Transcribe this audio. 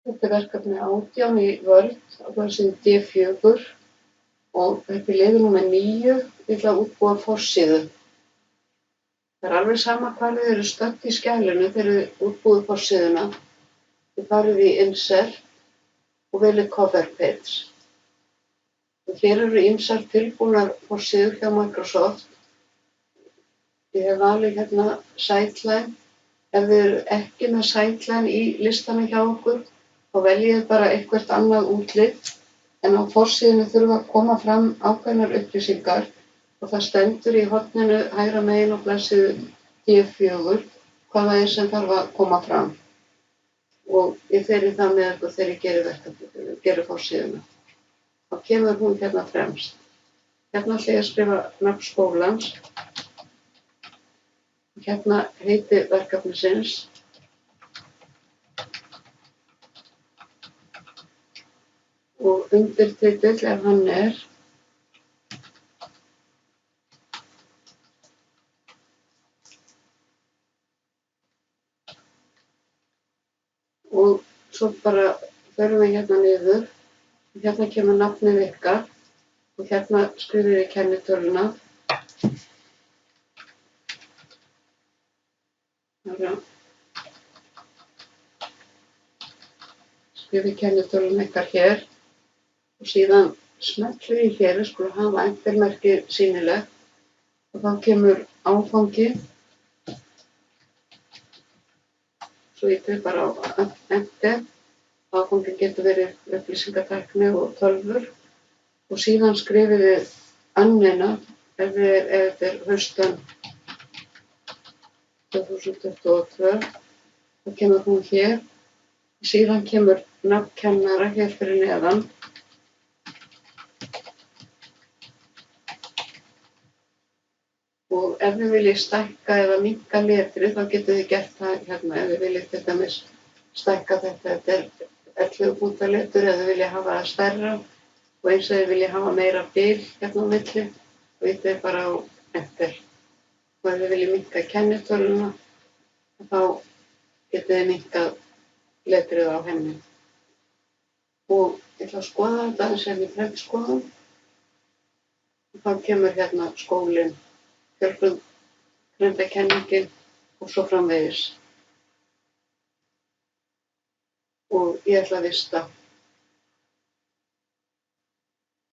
Þetta er verkefni 18 í Word á blaðsíðu D4 og þetta er liður númer 9, ég ætla að útbúa forsíðu. Það er alveg sama hvar þið eru stödd í skjalinu þegar þið útbúið forsíðuna. Þið farið í Insert og veljið Cover Page. Og hér eru ýmsar tilbúnar forsíður hjá Microsoft. Ég hef valið hérna Sightline. Ef þið eru ekki með Sightline í listanum hjá okkur, þá veljið bara eitthvert annað útlit, en á forsíðunni þurfa að koma fram ákveðnar upplýsingar og það stendur í horninu hægra megin á blaðsíðu D4 hvað það er sem þarf að koma fram. Og ég fer í það með ykkur þegar ég geri forsíðuna. Þá kemur hún hérna fremst. Hérna ætla ég að skrifa nafn skólans. Hérna heiti verkefnisins. Og undirtitill ef hann er. Og svo bara förum við hérna niður. Og hérna kemur nafnið ykkar. Og hérna skrifið þið kennitöluna. Skrifið kennitöluna ykkar hér. Og síðan smellið í hér, við skulum hafa entermerki sýnilegt og þá kemur áfangi. Svo ég tref bara á enter. Áfangi getur verið upplýsingatækni og tölvur og síðan skrifið þið annina ef þetta er haustönn 2022. Þá kemur hún hér. Síðan kemur nafn kennara hér fyrir neðan. Og ef þið viljið stækka eða minnka letrið, þá getur þið gert það hérna. Ef þið viljið til dæmis stækka þetta er 11 punkta letur, eða þið viljið hafa það stærra og eins og þið viljið hafa meira bil hérna á milli og þetta er bara á enter. Og ef þið viljið minnka kennitöluna, þá getur þið minnkað letrið á henni. Og ég ætla að skoða þetta aðeins í prentskoðun. Og þá kemur hérna skólinn. Fjölbreytnikenningin og svo framvegis. Og ég ætla að vista.